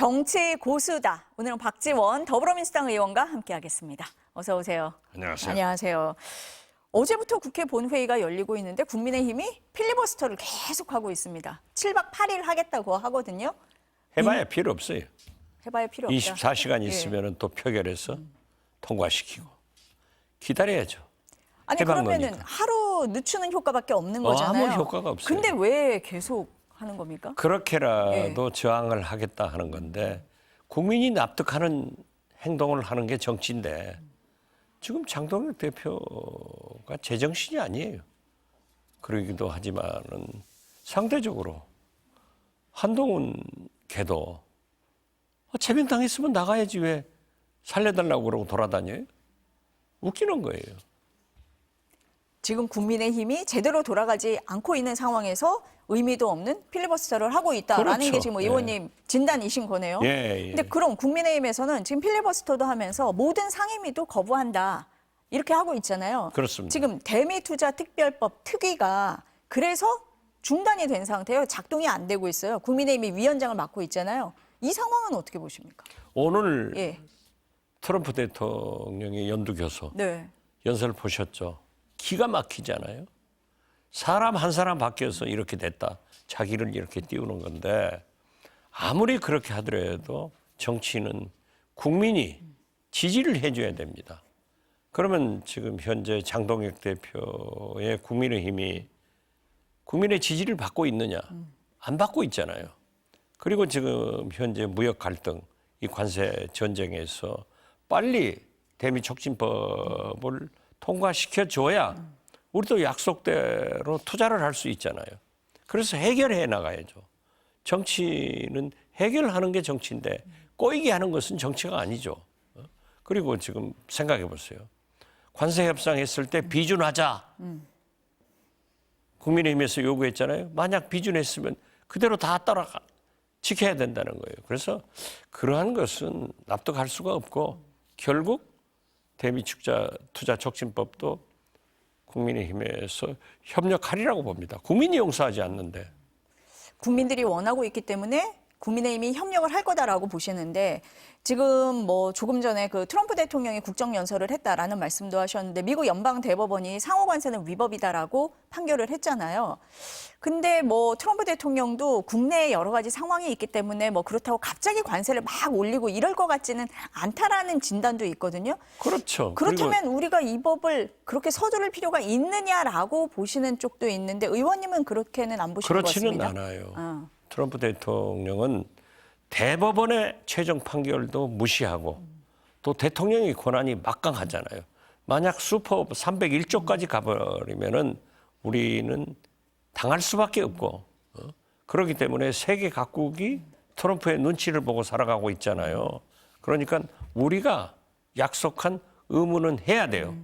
정치 고수다. 오늘은 박지원 더불어민주당 의원과 함께하겠습니다. 어서 오세요. 안녕하세요. 안녕하세요. 어제부터 국회 본회의가 열리고 있는데 국민의힘이 필리버스터를 계속하고 있습니다. 7박 8일 하겠다고 하거든요. 해봐야 필요 없어요. 해봐야 필요 없다. 24시간 있으면 또 표결해서 통과시키고 기다려야죠. 아니 해방 그러면은 거니까. 하루 늦추는 효과밖에 없는 거잖아요. 아무 효과가 없어요. 근데 왜 계속 하는 겁니까? 그렇게라도 저항을 하겠다 하는 건데 국민이 납득하는 행동을 하는 게 정치인데 지금 장동혁 대표가 제정신이 아니에요. 그러기도 하지만은 상대적으로 한동훈 걔도 제명당했으면 나가야지 왜 살려달라고 그러고 돌아다녀요? 웃기는 거예요. 지금 국민의힘이 제대로 돌아가지 않고 있는 상황에서 의미도 없는 필리버스터를 하고 있다라는 그렇죠. 게 지금 의원님 진단이신 거네요. 예. 근데 그럼 국민의힘에서는 지금 필리버스터도 하면서 모든 상임위도 거부한다. 이렇게 하고 있잖아요. 그렇습니다. 지금 대미투자특별법 특위가 그래서 중단이 된 상태예요. 작동이 안 되고 있어요. 국민의힘이 위원장을 맡고 있잖아요. 이 상황은 어떻게 보십니까? 오늘 예. 트럼프 대통령의 연두교수 네. 연설 보셨죠? 기가 막히잖아요. 사람 한 사람 바뀌어서 이렇게 됐다. 자기를 이렇게 띄우는 건데 아무리 그렇게 하더라도 정치는 국민이 지지를 해줘야 됩니다. 그러면 지금 현재 장동혁 대표의 국민의힘이 국민의 지지를 받고 있느냐? 안 받고 있잖아요. 그리고 지금 현재 무역 갈등, 이 관세 전쟁에서 빨리 대미 촉진법을 통과시켜줘야 우리도 약속대로 투자를 할 수 있잖아요. 그래서 해결해 나가야죠. 정치는 해결하는 게 정치인데 꼬이게 하는 것은 정치가 아니죠. 그리고 지금 생각해 보세요. 관세 협상했을 때 비준하자. 국민의힘에서 요구했잖아요. 만약 비준했으면 그대로 다 따라가 지켜야 된다는 거예요. 그래서 그러한 것은 납득할 수가 없고 결국 대미투자 촉진법도 국민의힘에서 협력하리라고 봅니다. 국민이 용서하지 않는데. 국민들이 원하고 있기 때문에 국민의힘이 협력을 할 거다라고 보시는데 지금 뭐 조금 전에 그 트럼프 대통령이 국정연설을 했다라는 말씀도 하셨는데 미국 연방 대법원이 상호관세는 위법이다라고 판결을 했잖아요. 근데 뭐 트럼프 대통령도 국내에 여러 가지 상황이 있기 때문에 뭐 그렇다고 갑자기 관세를 막 올리고 이럴 것 같지는 않다라는 진단도 있거든요. 그렇죠. 그렇다면 우리가 이 법을 그렇게 서두를 필요가 있느냐라고 보시는 쪽도 있는데 의원님은 그렇게는 안 보시는 것 그렇지는 같습니다. 않아요. 트럼프 대통령은 대법원의 최종 판결도 무시하고 또 대통령의 권한이 막강하잖아요. 만약 슈퍼 301조까지 가버리면은 우리는 당할 수밖에 없고 그렇기 때문에 세계 각국이 트럼프의 눈치를 보고 살아가고 있잖아요. 그러니까 우리가 약속한 의무는 해야 돼요.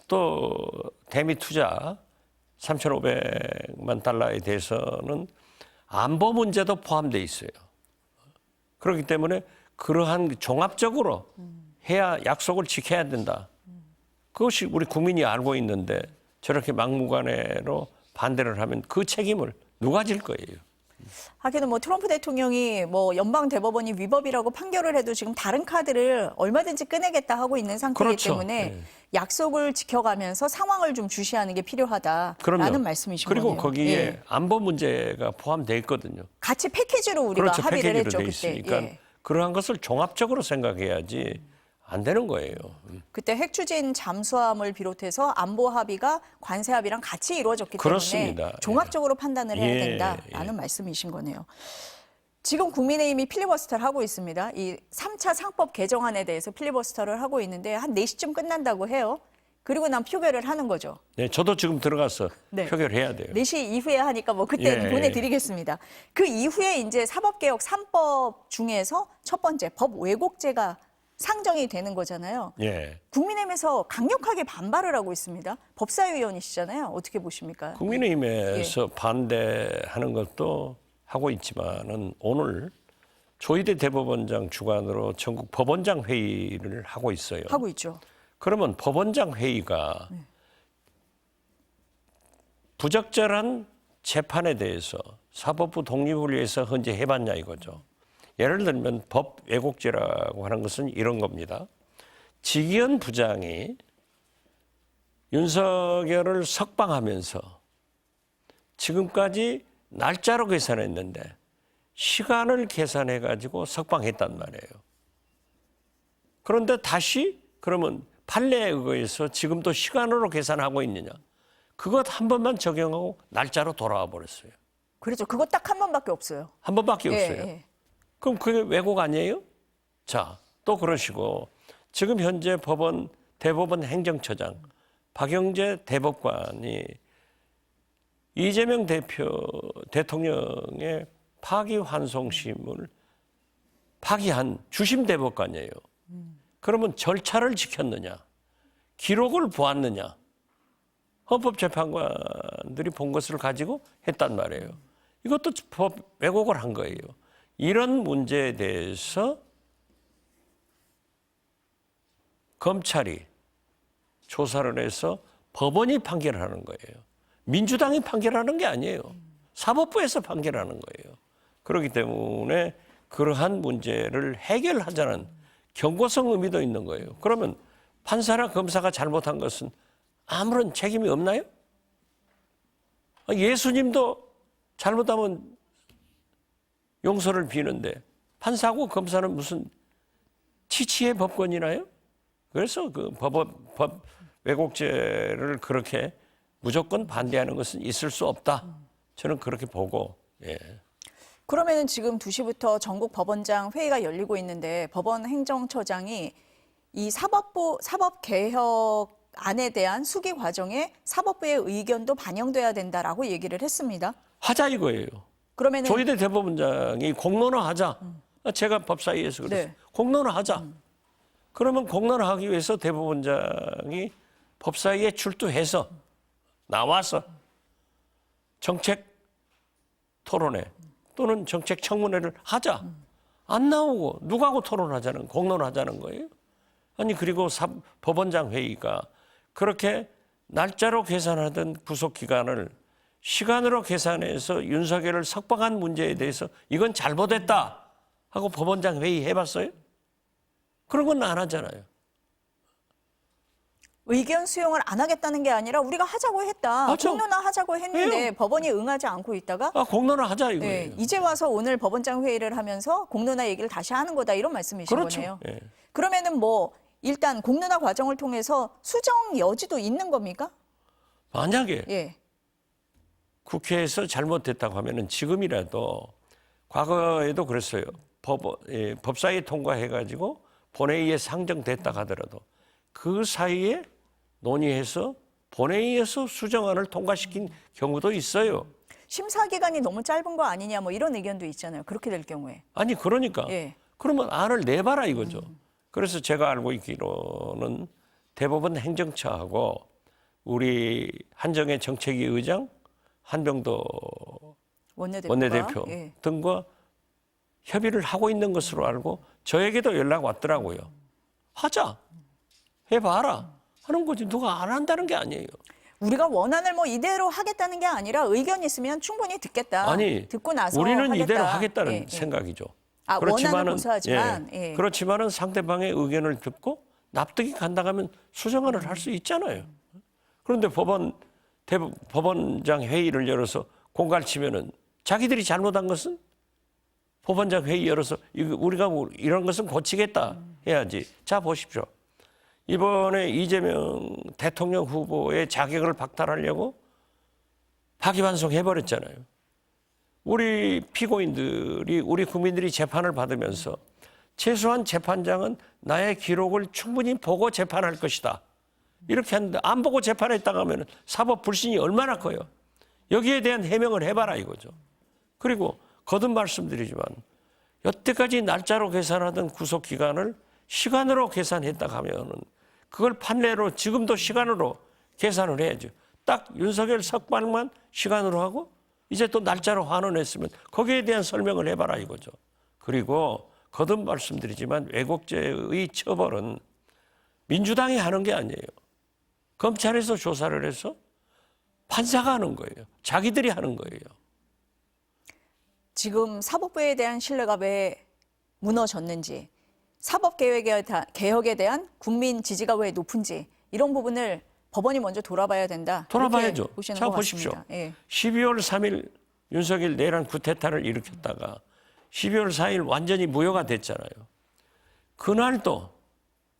또 대미 투자 3,500만 달러에 대해서는 안보 문제도 포함되어 있어요. 그렇기 때문에 그러한 종합적으로 해야 약속을 지켜야 된다. 그것이 우리 국민이 알고 있는데 저렇게 막무가내로 반대를 하면 그 책임을 누가 질 거예요? 하기는 뭐 트럼프 대통령이 뭐 연방 대법원이 위법이라고 판결을 해도 지금 다른 카드를 얼마든지 꺼내겠다 하고 있는 상태이기 그렇죠. 때문에 네. 약속을 지켜가면서 상황을 좀 주시하는 게 필요하다라는 말씀이신 거네요. 그리고 거기에 예. 안보 문제가 포함되어 있거든요. 같이 패키지로 우리가 그렇죠. 합의를 패키지로 했죠 돼 그때. 있으니까 예. 그러한 것을 종합적으로 생각해야지 안 되는 거예요. 그때 핵 추진 잠수함을 비롯해서 안보 합의가 관세 합의랑 같이 이루어졌기 그렇습니다. 때문에 종합적으로 판단을 해야 예, 된다라는 말씀이신 거네요. 지금 국민의힘이 필리버스터를 하고 있습니다. 이 3차 상법 개정안에 대해서 필리버스터를 하고 있는데 한 4시쯤 끝난다고 해요. 그리고 난 표결을 하는 거죠. 네, 저도 지금 들어가서 네. 표결해야 돼요. 4시 이후에 하니까 뭐 그때 예. 보내드리겠습니다. 그 이후에 이제 사법개혁 3법 중에서 첫 번째 법 왜곡죄가 상정이 되는 거잖아요. 예. 국민의힘에서 강력하게 반발을 하고 있습니다. 법사위원이시잖아요. 어떻게 보십니까? 국민의힘에서 반대하는 것도 하고 있지만은 오늘 조희대 대법원장 주관으로 전국 법원장 회의를 하고 있어요. 하고 있죠. 그러면 법원장 회의가 부적절한 재판에 대해서 사법부 독립을 위해서 헌재 해봤냐 이거죠. 예를 들면 법 왜곡죄라고 하는 것은 이런 겁니다. 지기현 부장이 윤석열을 석방하면서 지금까지 날짜로 계산했는데 시간을 계산해 가지고 석방했단 말이에요. 그런데 다시 그러면 판례에 의해서 지금도 시간으로 계산하고 있느냐? 그것 한 번만 적용하고 날짜로 돌아와 버렸어요. 그렇죠. 그거 딱 한 번밖에 없어요. 한 번밖에 예, 없어요. 예. 그럼 그게 왜곡 아니에요? 자, 또 그러시고 지금 현재 대법원 행정처장 박영재 대법관이 이재명 대통령의 파기환송심을 파기한 주심 대법관이에요. 그러면 절차를 지켰느냐? 기록을 보았느냐? 헌법재판관들이 본 것을 가지고 했단 말이에요. 이것도 법 왜곡을 한 거예요. 이런 문제에 대해서 검찰이 조사를 해서 법원이 판결하는 거예요. 민주당이 판결하는 게 아니에요. 사법부에서 판결하는 거예요. 그렇기 때문에 그러한 문제를 해결하자는 경고성 의미도 있는 거예요. 그러면 판사나 검사가 잘못한 것은 아무런 책임이 없나요? 예수님도 잘못하면 용서를 비는데 판사하고 검사는 무슨 치치의 법권이나요? 그래서 그 법 왜곡죄를 그렇게 무조건 반대하는 것은 있을 수 없다. 저는 그렇게 보고. 예. 그러면은 지금 2시부터 전국 법원장 회의가 열리고 있는데 법원 행정처장이 이 사법 개혁안에 대한 수기 과정에 사법부의 의견도 반영돼야 된다라고 얘기를 했습니다. 하자 이거예요. 그러면은 조희대 대법원장이 공론화하자. 제가 법사위에서 그랬어요. 네. 공론화하자. 그러면 공론화하기 위해서 대법원장이 법사위에 출두해서 나와서 정책 토론회 또는 정책 청문회를 하자. 안 나오고 누구하고 토론하자는 공론하자는 거예요. 아니 그리고 법원장 회의가 그렇게 날짜로 계산하던 구속 기간을 시간으로 계산해서 윤석열을 석방한 문제에 대해서 이건 잘못했다 하고 법원장 회의 해봤어요? 그런 건 안 하잖아요. 의견 수용을 안 하겠다는 게 아니라 우리가 하자고 했다. 맞죠. 공론화 하자고 했는데 왜요? 법원이 응하지 않고 있다가 공론화 하자 이거예요. 네, 이제 와서 오늘 법원장 회의를 하면서 공론화 얘기를 다시 하는 거다 이런 말씀이신 그렇죠. 거네요. 예. 그러면은 뭐 일단 공론화 과정을 통해서 수정 여지도 있는 겁니까? 만약에 예. 국회에서 잘못됐다고 하면은 지금이라도 과거에도 그랬어요. 법사위 통과해가지고 본회의에 상정됐다 하더라도 그 사이에 논의해서 본회의에서 수정안을 통과시킨 경우도 있어요. 심사 기간이 너무 짧은 거 아니냐 뭐 이런 의견도 있잖아요. 그렇게 될 경우에. 아니 그러니까 예. 그러면 안을 내봐라 이거죠. 그래서 제가 알고 있기로는 대법원 행정처하고 우리 한정혜 정책위 의장, 한병도 원내대표 예. 등과 협의를 하고 있는 것으로 알고 저에게도 연락 왔더라고요. 하자. 해봐라. 하는 거지. 누가 안 한다는 게 아니에요. 우리가 원안을 뭐 이대로 하겠다는 게 아니라 의견 있으면 충분히 듣겠다. 아니, 듣고 나서 우리는 하겠다. 이대로 하겠다는 예, 예. 생각이죠. 아, 원안은 고수하지만, 예. 그렇지만은 상대방의 의견을 듣고 납득이 간다 하면 수정안을 할 수 있잖아요. 그런데 법원장 회의를 열어서 공갈치면은 자기들이 잘못한 것은 법원장 회의 열어서 우리가 이런 것은 고치겠다 해야지. 자 보십시오. 이번에 이재명 대통령 후보의 자격을 박탈하려고 파기환송해버렸잖아요. 우리 피고인들이 우리 국민들이 재판을 받으면서 최소한 재판장은 나의 기록을 충분히 보고 재판할 것이다. 이렇게 하는데 안 보고 재판했다고 하면 사법 불신이 얼마나 커요. 여기에 대한 해명을 해봐라 이거죠. 그리고 거듭 말씀드리지만 여태까지 날짜로 계산하던 구속기간을 시간으로 계산했다고 하면은 그걸 판례로 지금도 시간으로 계산을 해야죠. 딱 윤석열 석방만 시간으로 하고 이제 또 날짜로 환원했으면 거기에 대한 설명을 해봐라 이거죠. 그리고 거듭 말씀드리지만 왜곡죄의 처벌은 민주당이 하는 게 아니에요. 검찰에서 조사를 해서 판사가 하는 거예요. 자기들이 하는 거예요. 지금 사법부에 대한 신뢰가 왜 무너졌는지, 사법개혁에 대한 국민 지지가 왜 높은지 이런 부분을 법원이 먼저 돌아봐야 된다. 돌아봐야죠. 이렇게 보시는 자, 것 보십시오. 같습니다. 예. 12월 3일 윤석열 내란 쿠데타를 일으켰다가 12월 4일 완전히 무효가 됐잖아요. 그날도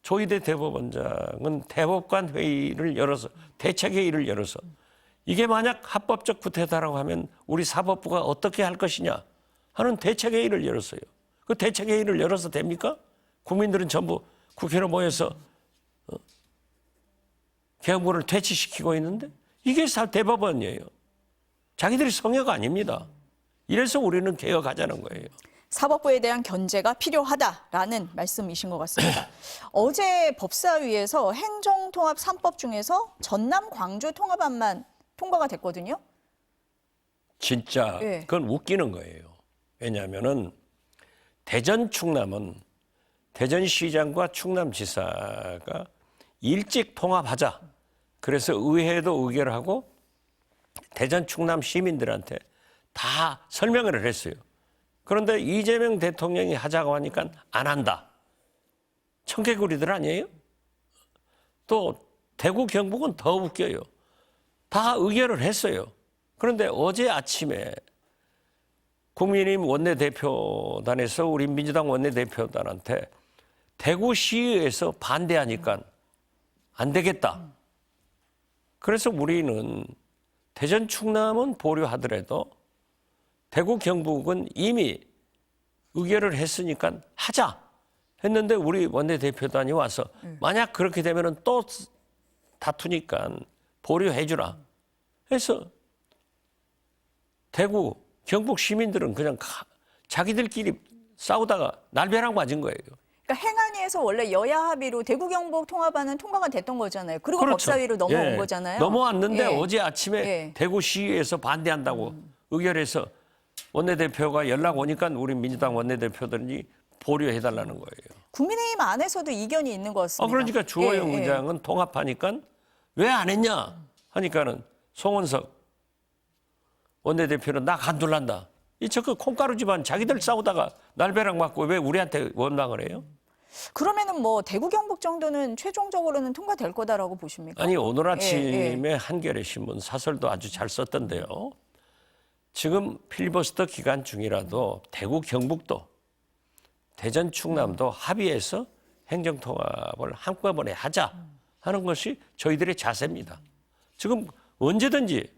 조희대 대법원장은 대법관 회의를 열어서 대책회의를 열어서 이게 만약 합법적 쿠데타라고 하면 우리 사법부가 어떻게 할 것이냐 하는 대책회의를 열었어요. 그 대책회의를 열어서 됩니까? 국민들은 전부 국회로 모여서 개헌부를 퇴치시키고 있는데 이게 대법원이에요. 자기들이 성역 아닙니다. 이래서 우리는 개혁하자는 거예요. 사법부에 대한 견제가 필요하다라는 말씀이신 것 같습니다. 어제 법사위에서 행정통합 3법 중에서 전남 광주 통합안만 통과가 됐거든요. 진짜 예. 그건 웃기는 거예요. 왜냐하면은 대전 충남은 대전시장과 충남지사가 일찍 통합하자. 그래서 의회도 의결하고 대전 충남 시민들한테 다 설명을 했어요. 그런데 이재명 대통령이 하자고 하니까 안 한다. 청개구리들 아니에요? 또 대구 경북은 더 웃겨요. 다 의결을 했어요. 그런데 어제 아침에 국민의힘 원내대표단에서 우리 민주당 원내대표단한테 대구시의회에서 반대하니까 안 되겠다. 그래서 우리는 대전 충남은 보류하더라도 대구 경북은 이미 의결을 했으니까 하자 했는데 우리 원내대표단이 와서 만약 그렇게 되면 또 다투니까 보류해주라 해서 대구 경북 시민들은 그냥 자기들끼리 싸우다가 날벼락 맞은 거예요. 그러니까 행안위에서 원래 여야 합의로 대구 경북 통합안은 통과가 됐던 거잖아요. 그리고 그렇죠. 법사위로 넘어온 예. 거잖아요. 넘어왔는데 예. 어제 아침에 예. 대구시에서 반대한다고 의결해서 원내대표가 연락 오니까 우리 민주당 원내대표들이 보류해달라는 거예요. 국민의힘 안에서도 이견이 있는 것 같습니다. 그러니까 주호영 예, 예. 의장은 통합하니까 왜 안 했냐 하니까는 송원석 원내대표는 나 간둘란다. 이 저 그 콩가루 집안 자기들 싸우다가 날벼락 맞고 왜 우리한테 원망을 해요? 그러면은 뭐 대구 경북 정도는 최종적으로는 통과될 거다라고 보십니까? 아니 오늘 아침에 예. 한겨레 신문 사설도 아주 잘 썼던데요. 지금 필리버스터 기간 중이라도 대구 경북도 대전 충남도 합의해서 행정통합을 한꺼번에 하자 하는 것이 저희들의 자세입니다. 지금 언제든지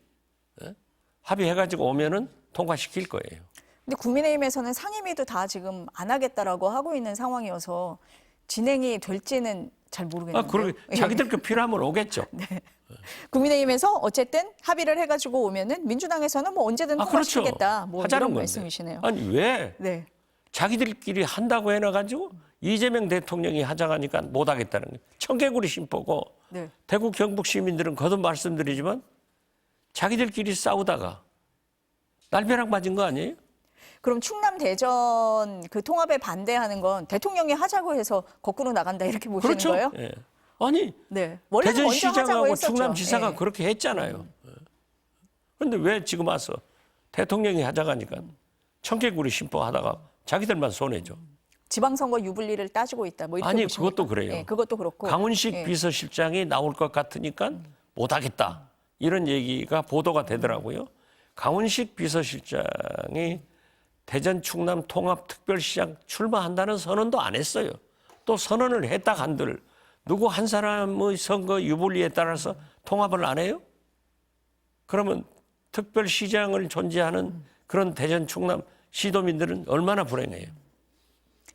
합의해가지고 오면은 통과시킬 거예요. 근데 국민의힘에서는 상임위도 다 지금 안 하겠다라고 하고 있는 상황이어서 진행이 될지는 잘 모르겠는데요. 그러게 자기들 그 필요하면 오겠죠. 국민의힘에서 어쨌든 합의를 해가지고 오면은 민주당에서는 뭐 언제든 그렇죠. 통과시키겠다. 뭐 하자는 이런 건데. 말씀이시네요. 아니 왜 네. 자기들끼리 한다고 해놔가지고 이재명 대통령이 하자가니까 못 하겠다는 거예요. 청개구리 심보고 네. 대구 경북 시민들은 거듭 말씀드리지만 자기들끼리 싸우다가 날벼락 맞은 거 아니에요? 그럼 충남 대전 그 통합에 반대하는 건 대통령이 하자고 해서 거꾸로 나간다 이렇게 보시는 그렇죠. 거예요? 예. 아니 네. 원래는 먼저 하자고 대전시장하고 했었죠. 충남지사가 예. 그렇게 했잖아요. 그런데 왜 지금 와서 대통령이 하자가니까 청개구리 심보하다가 자기들만 손해죠. 지방선거 유불리를 따지고 있다. 뭐 이렇게 아니 보십니까? 그것도 그래요. 네, 그것도 그렇고. 강훈식 예. 비서실장이 나올 것 같으니까 못하겠다. 이런 얘기가 보도가 되더라고요. 강훈식 비서실장이 대전 충남 통합특별시장 출마한다는 선언도 안 했어요. 또 선언을 했다 한들 누구 한 사람의 선거 유불리에 따라서 통합을 안 해요? 그러면 특별시장을 존재하는 그런 대전 충남 시도민들은 얼마나 불행해요.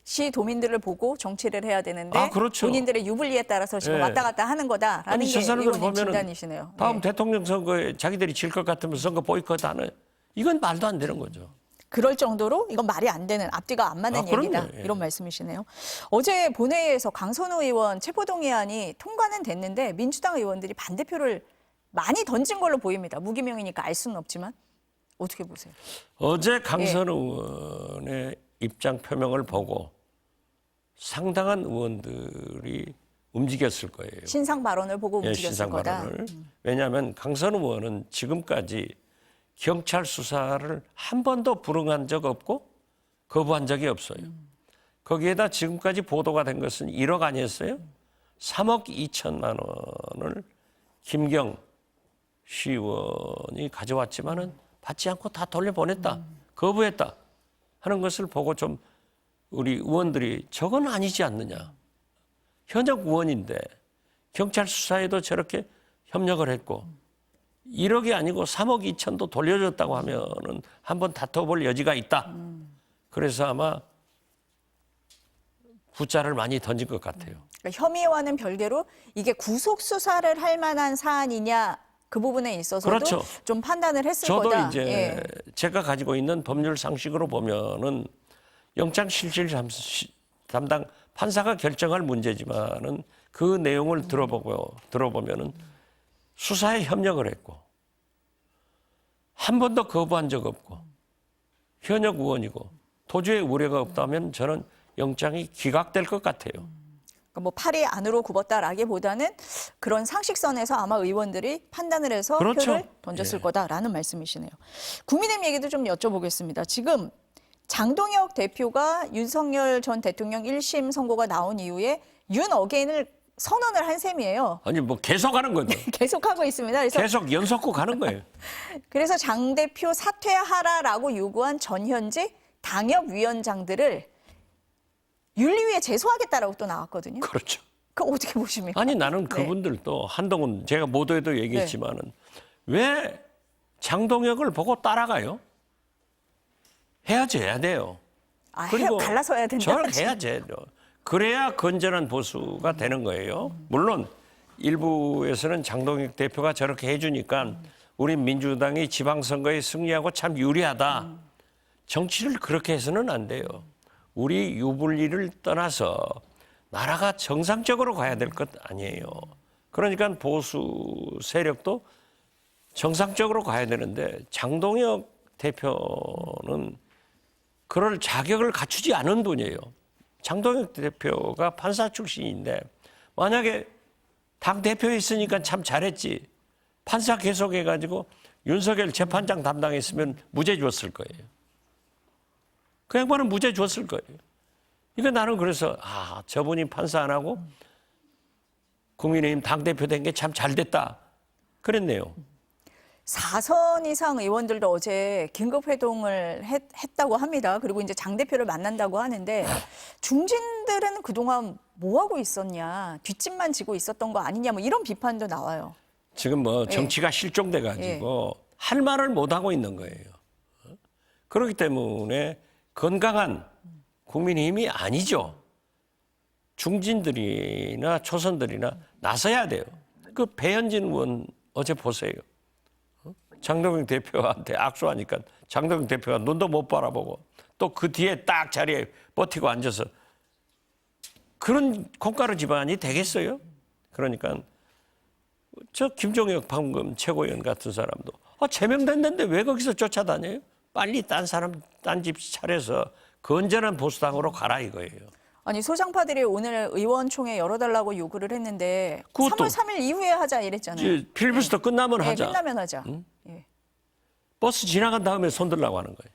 시 도민들을 보고 정치를 해야 되는데 그렇죠. 본인들의 유불리에 따라서 지금 예. 왔다 갔다 하는 거다라는 아니 게 저 사람들 의원님 보면은 진단이시네요. 다음 예. 대통령 선거에 자기들이 질 것 같으면 선거 보이콧하는 이건 말도 안 되는 거죠. 그럴 정도로 이건 말이 안 되는 앞뒤가 안 맞는 그럼요. 얘기다 예. 이런 말씀이시네요. 어제 본회의에서 강선우 의원 체포동의안이 통과는 됐는데 민주당 의원들이 반대표를 많이 던진 걸로 보입니다. 무기명이니까 알 수는 없지만 어떻게 보세요? 어제 강선우 의원의 입장 표명을 보고 상당한 의원들이 움직였을 거예요. 신상 발언을 보고 예, 움직였을 신상 거다. 발언을. 왜냐하면 강선우 의원은 지금까지 경찰 수사를 한 번도 불응한 적 없고 거부한 적이 없어요. 거기에다 지금까지 보도가 된 것은 1억 아니었어요? 3억 2천만 원을 김경 시의원이 가져왔지만은 받지 않고 다 돌려보냈다. 거부했다. 하는 것을 보고 좀 우리 의원들이 저건 아니지 않느냐. 현역 의원인데 경찰 수사에도 저렇게 협력을 했고 1억이 아니고 3억 2천도 돌려줬다고 하면은 한번 다퉈볼 여지가 있다. 그래서 아마 부자를 많이 던진 것 같아요. 그러니까 혐의와는 별개로 이게 구속 수사를 할 만한 사안이냐 그 부분에 있어서도 그렇죠. 좀 판단을 했을 저도 거다. 이제 예. 제가 가지고 있는 법률 상식으로 보면은 영장실질 담당 판사가 결정할 문제지만은 그 내용을 들어보면은 수사에 협력을 했고 한 번도 거부한 적 없고 현역 의원이고 도주의 우려가 없다면 저는 영장이 기각될 것 같아요. 그러니까 뭐 팔이 안으로 굽었다라기보다는 그런 상식선에서 아마 의원들이 판단을 해서 그렇죠. 표를 던졌을 예. 거다라는 말씀이시네요. 국민의힘 얘기도 좀 여쭤보겠습니다. 지금 장동혁 대표가 윤석열 전 대통령 1심 선고가 나온 이후에 윤 어게인을 선언을 한 셈이에요. 아니 뭐 계속 하는 거죠. 계속하고 있습니다. 그래서 계속 연속곡 하는 거예요. 그래서 장 대표 사퇴하라라고 요구한 전현직 당협위원장들을 윤리위에 제소하겠다라고 또 나왔거든요. 그렇죠. 그거 어떻게 보십니까? 아니 나는 네. 그분들도 한동훈 제가 모두에도 얘기했지만은 왜 장동혁을 보고 따라가요? 헤어져야 돼요. 아, 그리고 갈라서 해야 된다. 저를 해야죠. 그래야 건전한 보수가 되는 거예요. 물론 일부에서는 장동혁 대표가 저렇게 해주니까 우리 민주당이 지방선거에 승리하고 참 유리하다. 정치를 그렇게 해서는 안 돼요. 우리 유불리를 떠나서 나라가 정상적으로 가야 될 것 아니에요. 그러니까 보수 세력도 정상적으로 가야 되는데 장동혁 대표는 그럴 자격을 갖추지 않은 분이에요. 장동혁 대표가 판사 출신인데 만약에 당 대표에 있으니까 참 잘했지. 판사 계속해가지고 윤석열 재판장 담당했으면 무죄 줬을 거예요. 그 양반은 무죄 줬을 거예요. 이거 나는 그래서 저분이 판사 안 하고 국민의힘 당대표 된 게 참 잘됐다. 그랬네요. 4선 이상 의원들도 어제 긴급회동을 했다고 합니다. 그리고 이제 장 대표를 만난다고 하는데 중진들은 그동안 뭐 하고 있었냐, 뒷짐만 지고 있었던 거 아니냐, 뭐 이런 비판도 나와요. 지금 뭐 정치가 실종돼 가지고 할 말을 못 하고 있는 거예요. 그렇기 때문에 건강한 국민의힘이 아니죠. 중진들이나 초선들이나 나서야 돼요. 그 배현진 의원 어제 보세요. 장동영 대표한테 악수하니까 장동영 대표가 눈도 못 바라보고 또 그 뒤에 딱 자리에 버티고 앉아서 그런 콩가루 집안이 되겠어요? 그러니까 저 김종혁 방금 최고위원 같은 사람도 제명됐는데 왜 거기서 쫓아다녀요? 빨리 딴 사람 딴 집 차려서 건전한 보수당으로 가라 이거예요. 아니 소장파들이 오늘 의원총회 열어달라고 요구를 했는데 그것도 3월 3일 이후에 하자 이랬잖아요. 필리버스터 끝나면 네, 하자. 끝나면 하자. 예. 버스 지나간 다음에 손들라고 하는 거예요.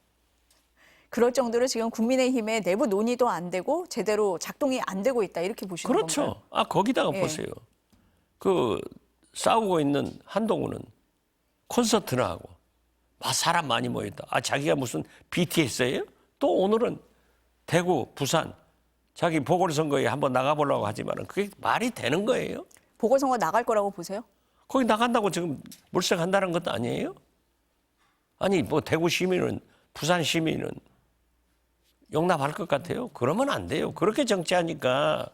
그럴 정도로 지금 국민의힘의 내부 논의도 안 되고 제대로 작동이 안 되고 있다 이렇게 보시는 그렇죠. 건가요? 거기다가 예. 보세요. 그 싸우고 있는 한동훈은 콘서트나 하고 사람 많이 모였다. 자기가 무슨 BTS예요? 또 오늘은 대구, 부산 자기 보궐선거에 한번 나가보려고 하지만은 그게 말이 되는 거예요? 보궐선거 나갈 거라고 보세요? 거기 나간다고 지금 물색한다는 것도 아니에요? 아니 뭐 대구 시민은 부산 시민은 용납할 것 같아요? 그러면 안 돼요. 그렇게 정치하니까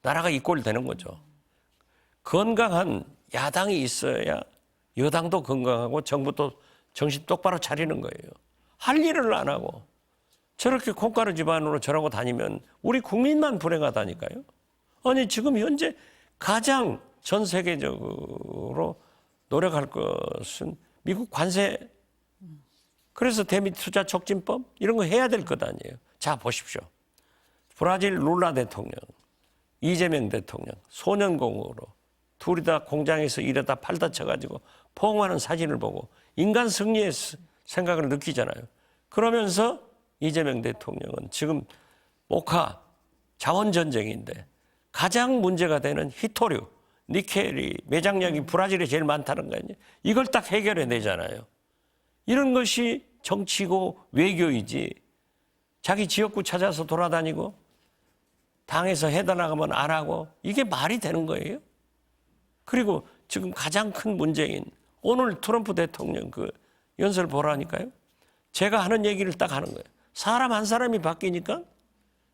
나라가 이 꼴이 되는 거죠. 건강한 야당이 있어야 여당도 건강하고 정부도 정신 똑바로 차리는 거예요. 할 일을 안 하고 저렇게 콩가루 집안으로 저러고 다니면 우리 국민만 불행하다니까요. 아니 지금 현재 가장 전 세계적으로 노력할 것은 미국 관세. 그래서 대미 투자 촉진법 이런 거 해야 될 것 아니에요. 자 보십시오. 브라질 룰라 대통령, 이재명 대통령 소년공으로 둘이 다 공장에서 일하다 팔 다쳐가지고 포옹하는 사진을 보고 인간 승리의 생각을 느끼잖아요. 그러면서 이재명 대통령은 지금 목화, 자원 전쟁인데 가장 문제가 되는 히토류, 니켈이 매장량이 브라질에 제일 많다는 거 아니에요. 이걸 딱 해결해 내잖아요. 이런 것이 정치고 외교이지. 자기 지역구 찾아서 돌아다니고 당에서 해달라고 하면 안 하고 이게 말이 되는 거예요. 그리고 지금 가장 큰 문제인 오늘 트럼프 대통령 그 연설 보라니까요. 제가 하는 얘기를 딱 하는 거예요. 사람 한 사람이 바뀌니까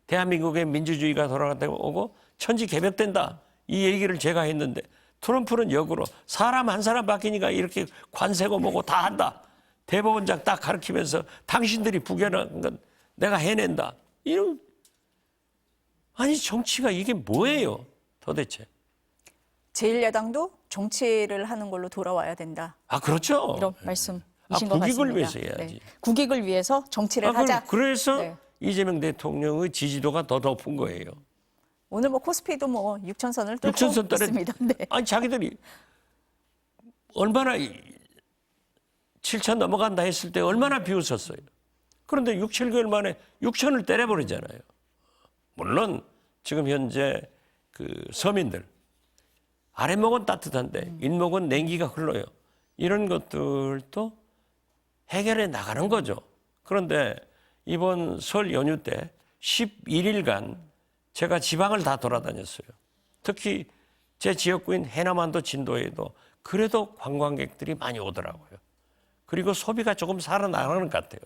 대한민국의 민주주의가 돌아오고 천지개벽된다. 이 얘기를 제가 했는데 트럼프는 역으로 사람 한 사람 바뀌니까 이렇게 관세고 뭐고 다 한다. 대법원장 딱 가르치면서 당신들이 부결한 건 내가 해낸다. 이런 아니 정치가 이게 뭐예요 도대체. 제1야당도 정치를 하는 걸로 돌아와야 된다. 아 그렇죠. 이런 말씀이신 것 같습니다. 국익을 위해서 해야지. 네. 국익을 위해서 정치를 하자. 그래서 네. 이재명 대통령의 지지도가 더 높은 거예요. 오늘 뭐 코스피도 뭐 6천선을 뚫고 6천선 있습니다. 네. 아니 자기들이 얼마나 7천 넘어간다 했을 때 얼마나 비웃었어요. 그런데 6, 7개월 만에 6천을 때려버리잖아요. 물론 지금 현재 그 서민들 아랫목은 따뜻한데 윗목은 냉기가 흘러요. 이런 것들도 해결해 나가는 거죠. 그런데 이번 설 연휴 때 11일간 제가 지방을 다 돌아다녔어요. 특히 제 지역구인 해남안도 진도에도 그래도 관광객들이 많이 오더라고요. 그리고 소비가 조금 살아나가는 것 같아요.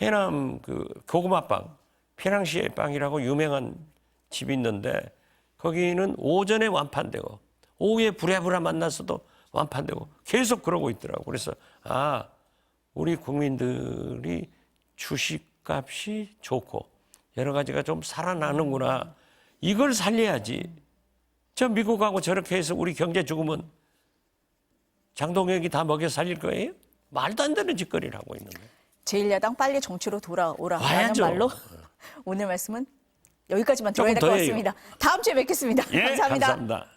해남 그 고구마빵, 피낭시에 빵이라고 유명한 집이 있는데 거기는 오전에 완판되고 오후에 부랴부랴 만났어도 완판되고 계속 그러고 있더라고요. 그래서 아, 우리 국민들이 주식값이 좋고 여러 가지가 좀 살아나는구나. 이걸 살려야지. 저 미국하고 저렇게 해서 우리 경제 죽으면 장동혁이 다 먹여 살릴 거예요? 말도 안 되는 짓거리를 하고 있는 거예요. 제1야당 빨리 정치로 돌아오라라는 와야죠. 말로 오늘 말씀은 여기까지만 들어야 조금 될 것 더 해요. 같습니다. 다음 주에 뵙겠습니다. 예, 감사합니다. 감사합니다.